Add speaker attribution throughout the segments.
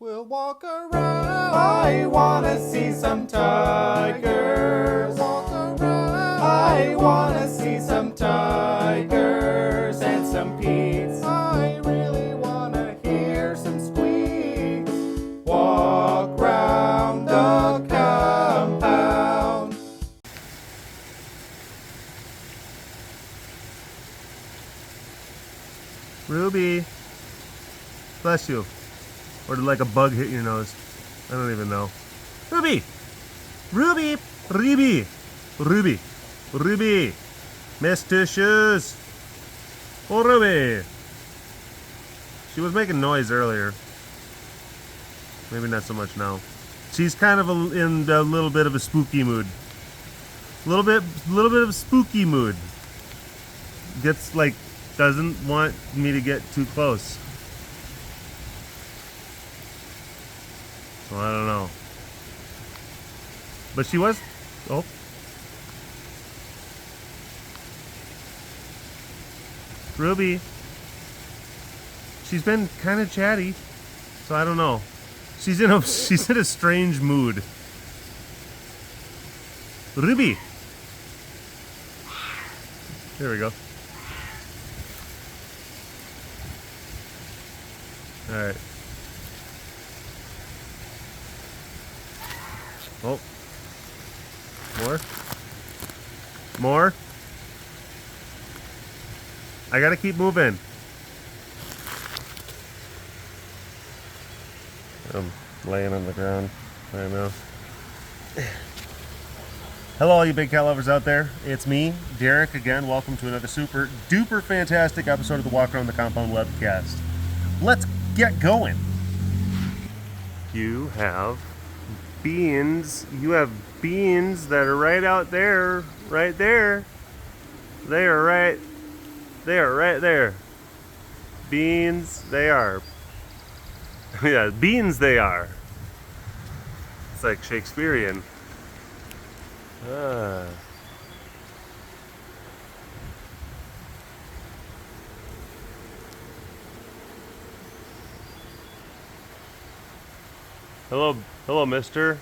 Speaker 1: We'll walk around. I wanna see some tigers. Walk around. I wanna see some tigers and some Pete's. I really wanna hear some squeaks. Walk round the compound.
Speaker 2: Ruby, bless you. Or did like a bug hit your nose? I don't even know. Ruby! Ruby! Ruby! Ruby! Ruby! Mr. Shoes! Oh, Ruby! She was making noise earlier. Maybe not so much now. She's kind of in a little bit of a spooky mood. Little bit of a spooky mood. Gets like, doesn't want me to get too close. Well, I don't know. But she was... Oh. Ruby. She's been kind of chatty. So I don't know. She's in a strange mood. Ruby. There we go. Alright. Oh. More? More? I gotta keep moving. I'm laying on the ground right now. Hello all you big cat lovers out there. It's me, Derek, again. Welcome to another super duper fantastic episode of the Walk Around the Compound Webcast. Let's get going. You have beans. You have beans that are right out there. Right there. They are right there. Beans they are. Yeah, beans they are. It's like Shakespearean. Hello, mister.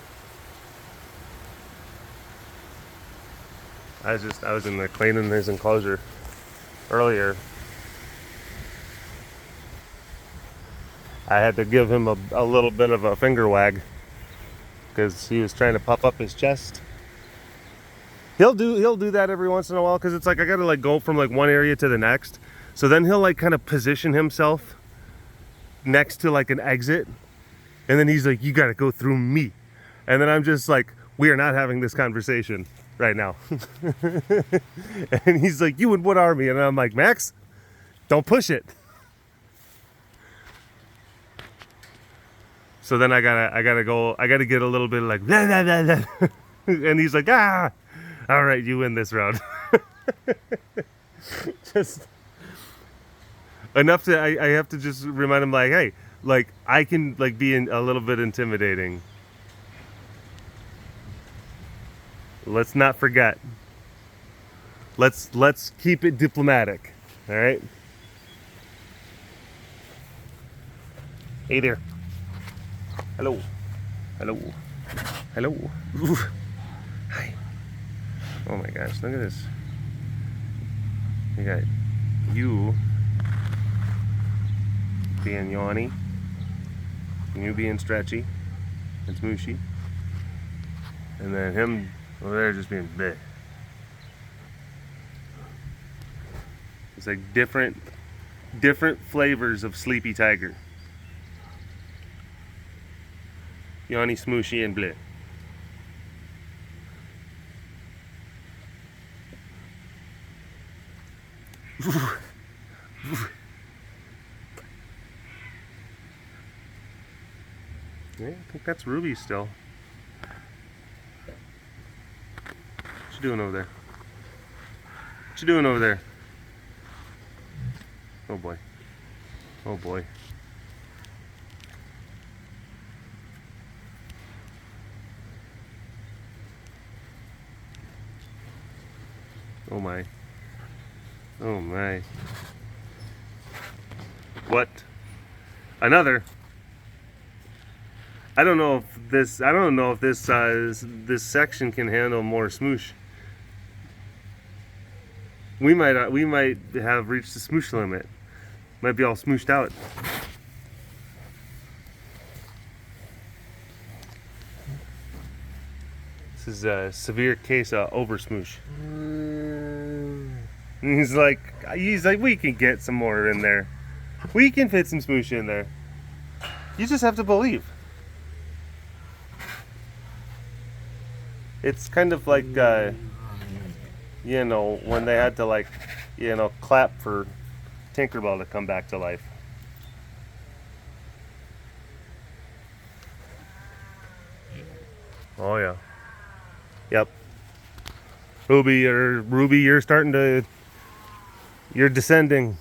Speaker 2: I was in the cleaning his enclosure earlier. I had to give him a little bit of a finger wag because he was trying to puff up his chest. He'll do that every once in a while because it's like I gotta like go from like one area to the next. So then he'll like kind of position himself next to like an exit. And then he's like, you gotta go through me. And then I'm just like, we are not having this conversation right now. And he's like, you in what army? And I'm like, Max, don't push it. So then I gotta get a little bit like, blah, blah, blah, blah. And he's like, all right, you win this round. Just enough to, I have to just remind him like, hey, like I can like be a little bit intimidating. Let's not forget. Let's keep it diplomatic. All right. Hey there. Hello. Hello. Hello. Ooh. Hi. Oh my gosh, look at this. You got you being yawny. You being stretchy and smooshy, and then him over there just being bleh. It's like different flavors of sleepy tiger. Yawny, smooshy, and bleh. Yeah, I think that's Ruby still. What you doing over there? What you doing over there? Oh boy. Oh boy. Oh my. Oh my. What? Another I don't know if this section can handle more smoosh. We might have reached the smoosh limit. Might be all smooshed out. This is a severe case of over smoosh. He's like, we can get some more in there. We can fit some smoosh in there. You just have to believe. It's kind of like, you know, when they had to, like, you know, clap for Tinkerbell to come back to life. Oh yeah. Yep. Ruby, you're starting to, you're descending.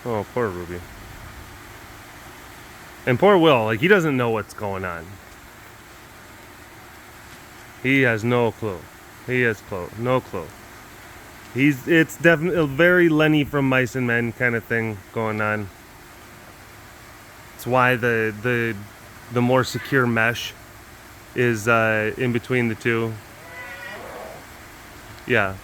Speaker 2: Oh, poor Ruby. And poor Will, like, he doesn't know what's going on. He has no clue. He has no clue. It's definitely a very Lenny from Mice and Men kind of thing going on. It's why the more secure mesh is in between the two. Yeah.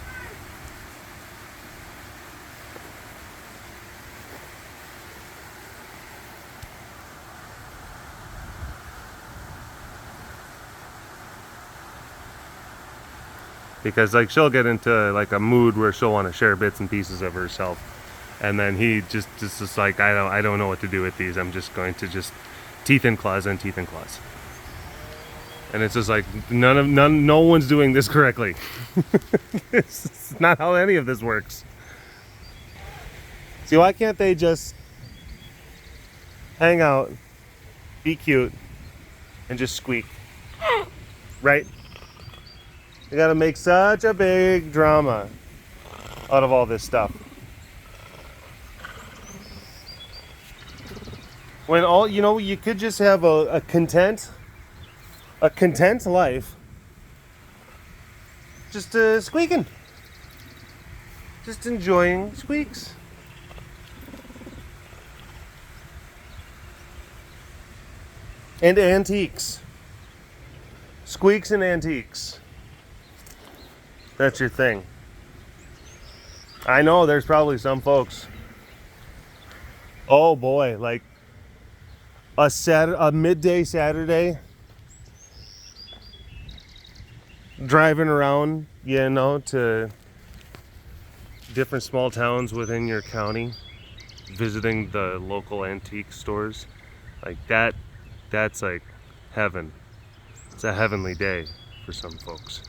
Speaker 2: Because, like, she'll get into, like, a mood where she'll want to share bits and pieces of herself, and then he just like, I don't know what to do with these. I'm just going to just teeth and claws and teeth and claws. And it's just like, no one's doing this correctly. It's not how any of this works. See, why can't they just hang out, be cute, and just squeak? Right? You gotta make such a big drama out of all this stuff. When all, you know, you could just have a content life, just squeaking, just enjoying squeaks. And antiques. Squeaks and antiques. That's your thing. I know there's probably some folks. Oh boy, like a midday Saturday, driving around, you know, to different small towns within your county, visiting the local antique stores, like that's like heaven. It's a heavenly day for some folks.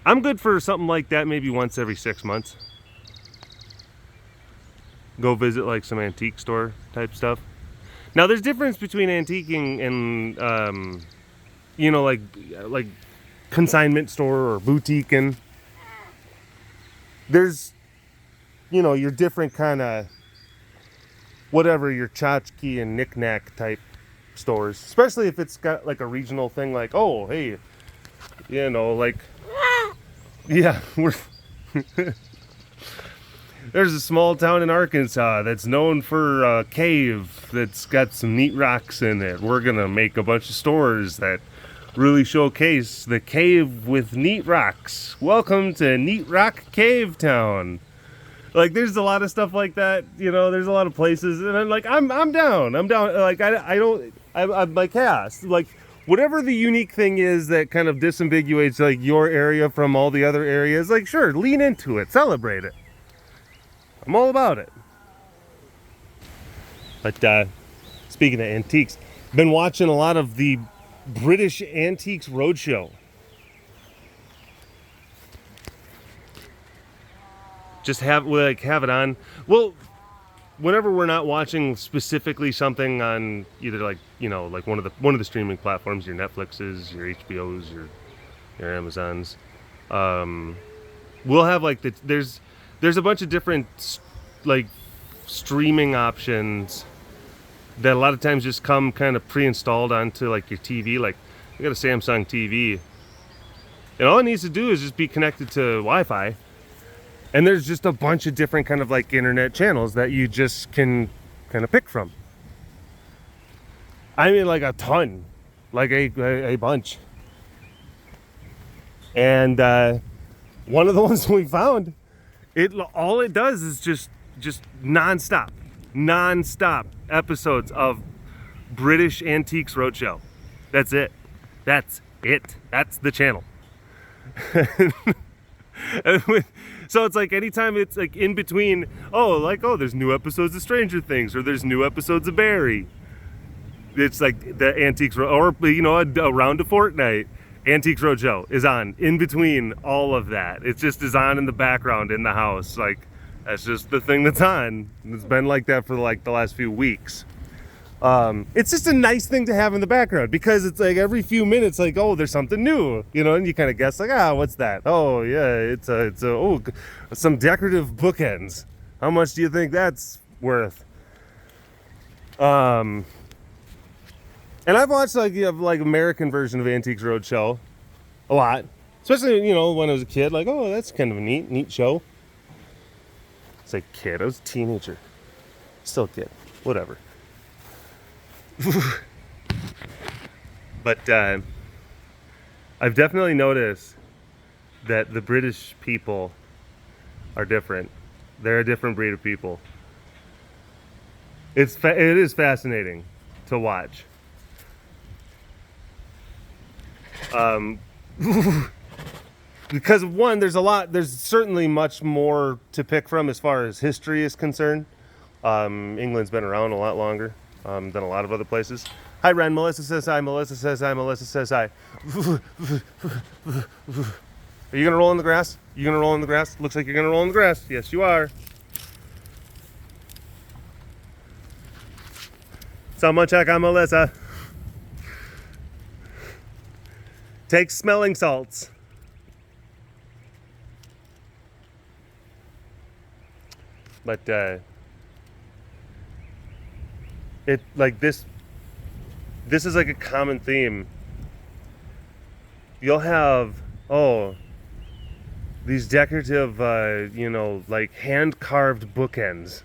Speaker 2: I'm good for something like that maybe once every 6 months. Go visit like some antique store type stuff. Now there's difference between antiquing and you know, like consignment store or boutiquing. There's, you know, your different kind of whatever, your tchotchke and knick-knack type stores, especially if it's got like a regional thing, like, oh hey, you know, like, yeah, we're there's a small town in Arkansas that's known for a cave that's got some neat rocks in it. We're gonna make a bunch of stores that really showcase the cave with neat rocks. Welcome to Neat Rock Cave Town. Like, there's a lot of stuff like that, you know. There's a lot of places, and I'm like, I'm down. Like, I'm like, yeah, like, whatever the unique thing is that kind of disambiguates like your area from all the other areas, like, sure, lean into it, celebrate it. I'm all about it. But speaking of antiques, been watching a lot of the British Antiques Roadshow. Just have it on. Well, whenever we're not watching specifically something on either like like one of the streaming platforms, your Netflixes, your HBOs, your Amazons, we'll have like there's a bunch of different like streaming options that a lot of times just come kind of pre-installed onto like your TV. Like I got a Samsung TV, and all it needs to do is just be connected to Wi-Fi, and there's just a bunch of different kind of like internet channels that you just can kind of pick from. I mean, like a ton, like a bunch. And one of the ones we found, all it does is just non-stop episodes of British Antiques Roadshow. That's it. That's the channel. So it's like anytime it's like in between, there's new episodes of Stranger Things, or there's new episodes of Barry. It's like the Antiques, or around a fortnight, Antiques Roadshow is on in between all of that. It just is on in the background in the house. Like that's just the thing that's on. It's been like that for like the last few weeks. It's just a nice thing to have in the background, because it's like every few minutes, like, oh, there's something new, and you kind of guess like, what's that? Oh yeah, it's some decorative bookends. How much do you think that's worth? And I've watched like American version of Antiques Roadshow a lot, especially when I was a kid. Like, oh, that's kind of a neat show. It's like kid, I was a teenager, still a kid, whatever. But I've definitely noticed that the British people are different. They're a different breed of people. It is fascinating to watch. Because one, there's certainly much more to pick from as far as history is concerned. England's been around a lot longer than a lot of other places. Hi, Ren. Melissa says hi. Melissa says hi. Melissa says hi. Are you gonna roll in the grass? You gonna roll in the grass? Looks like you're gonna roll in the grass. Yes, you are. Someone check on Melissa. Take smelling salts. But it like this is like a common theme. You'll have these decorative like hand carved bookends.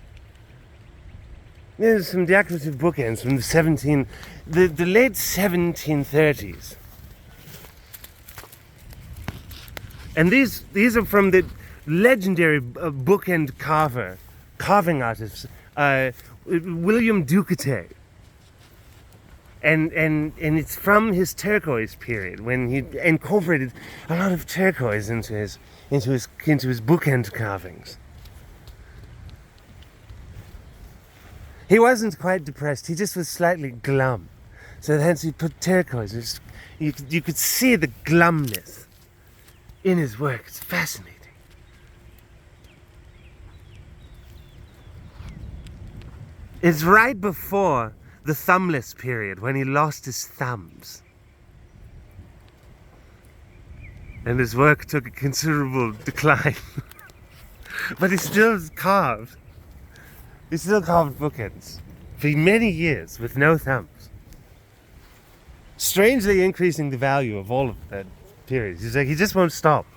Speaker 2: There's some decorative bookends from the late 1730s. And these are from the legendary bookend carving artist William Ducatay. And it's from his turquoise period, when he incorporated a lot of turquoise into his bookend carvings. He wasn't quite depressed, he just was slightly glum. So hence he put turquoise. You could see the glumness in his work. It's fascinating. It's right before the thumbless period, when he lost his thumbs. And his work took a considerable decline. But he still carved. He still carved bookends for many years with no thumbs. Strangely increasing the value of all of that period. He's like, he just won't stop.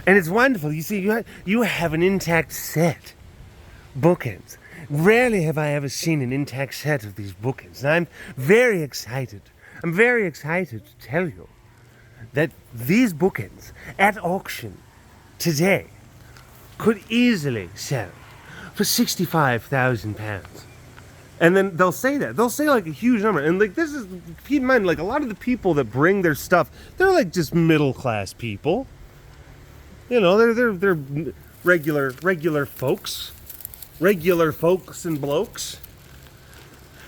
Speaker 2: And it's wonderful. You see, you have an intact set. Bookends. Rarely have I ever seen an intact set of these bookends. And I'm very excited. I'm very excited to tell you that these bookends at auction today could easily sell for £65,000. And then they'll say that. They'll say like a huge number. And like this is, keep in mind, like a lot of the people that bring their stuff, they're like just middle class people. They're regular folks. Regular folks and blokes.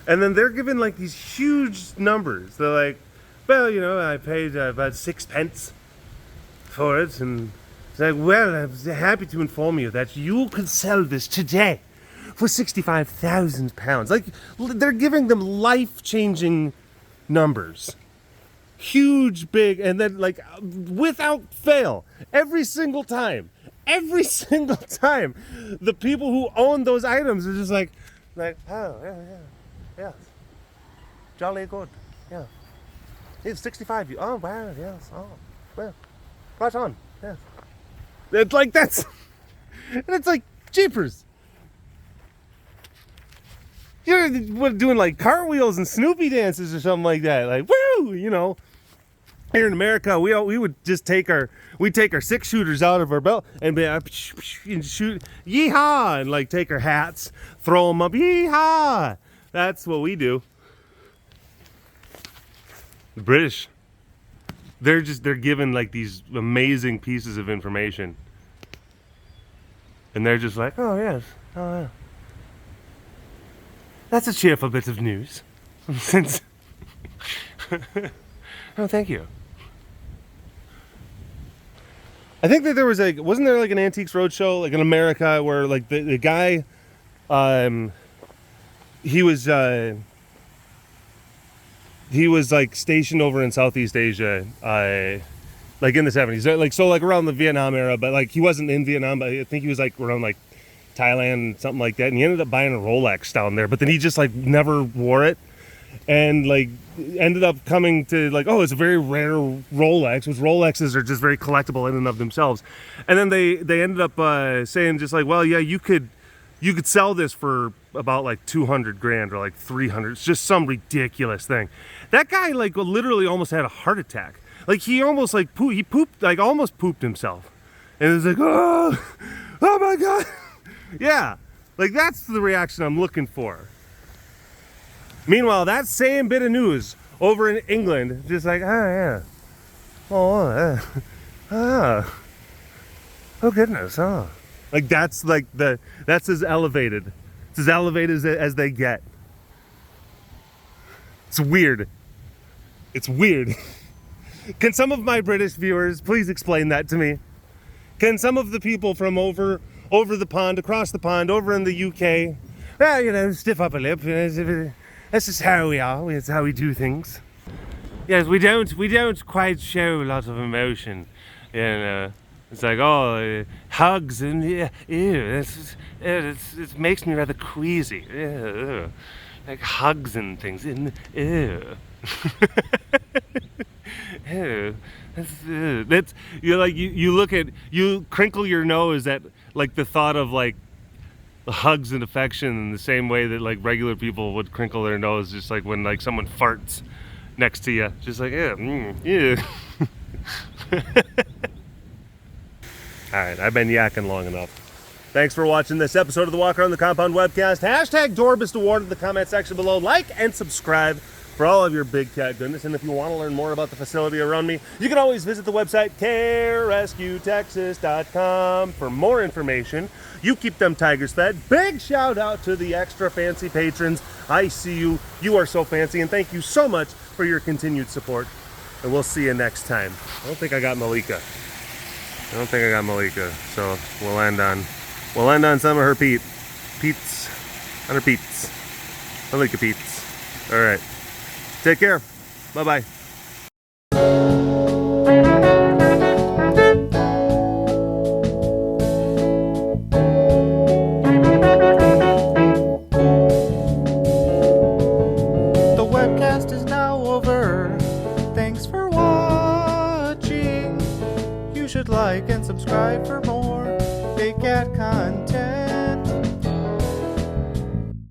Speaker 2: And then they're given like these huge numbers. They're like, well, I paid about 6 pence for it, and It's like, well, I'm happy to inform you that you could sell this today for £65,000. Like, they're giving them life-changing numbers. Huge, big, and then, like, without fail, every single time, the people who own those items are just like, oh, yeah, jolly good, yeah. It's 65. Oh, wow, yes, oh, well, right on, yes. It's like, and it's like, jeepers. You're doing like cartwheels and Snoopy dances or something like that. Like, woo, you know. Here in America, we would just take our 6-shooters out of our belt and be and shoot, yeehaw, and like take our hats, throw them up, yeehaw. That's what we do. The British, they're given like these amazing pieces of information, and they're just like, oh yes, oh yeah. That's a cheerful bit of news. Since oh, thank you. I think that there was wasn't there like an Antiques Roadshow like in America where like the guy, he was like stationed over in Southeast Asia, like in the 70s, like so like around the Vietnam era, but like he wasn't in Vietnam, but I think he was like around like Thailand, something like that, and he ended up buying a Rolex down there, but then he just like never wore it, and like ended up coming to like, oh, it's a very rare Rolex, which Rolexes are just very collectible in and of themselves. And then they ended up saying just like, well, yeah, you could sell this for about like 200 grand or like 300. It's just some ridiculous thing. That guy like literally almost had a heart attack. Like he almost like almost pooped himself. And it was like, oh my God. Yeah, like that's the reaction I'm looking for. Meanwhile, that same bit of news over in England, just like, oh yeah, oh goodness, oh, like that's as elevated, it's as elevated as they get. It's weird. It's weird. Can some of my British viewers please explain that to me? Can some of the people from over the pond, across the pond, over in the UK, well, you know, stiff upper lip. That's just how we are. It's how we do things. Yes, we don't quite show a lot of emotion. You know, it's like, oh, hugs and ew. It makes me rather queasy. Ew. Like hugs and things. Ew. Ew. That's you like you crinkle your nose at like the thought of like hugs and affection in the same way that like regular people would crinkle their nose just like when like someone farts next to you, just like yeah. All right, I've been yakking long enough. Thanks for watching this episode of the Walk Around the Compound webcast. # Dorbist Award in the comment section below. Like and subscribe for all of your big cat goodness. And if you want to learn more about the facility around me, you can always visit the website carerescuetexas.com for more information. You keep them tigers fed. Big shout out to the extra fancy patrons. I see you. You are so fancy, and thank you so much for your continued support. And we'll see you next time. I don't think I got Malika. So we'll end on some of her peats on her peats. Malika peats. All right. Take care. Bye-bye.
Speaker 1: The webcast is now over. Thanks for watching. You should like and subscribe for more Big Cat content.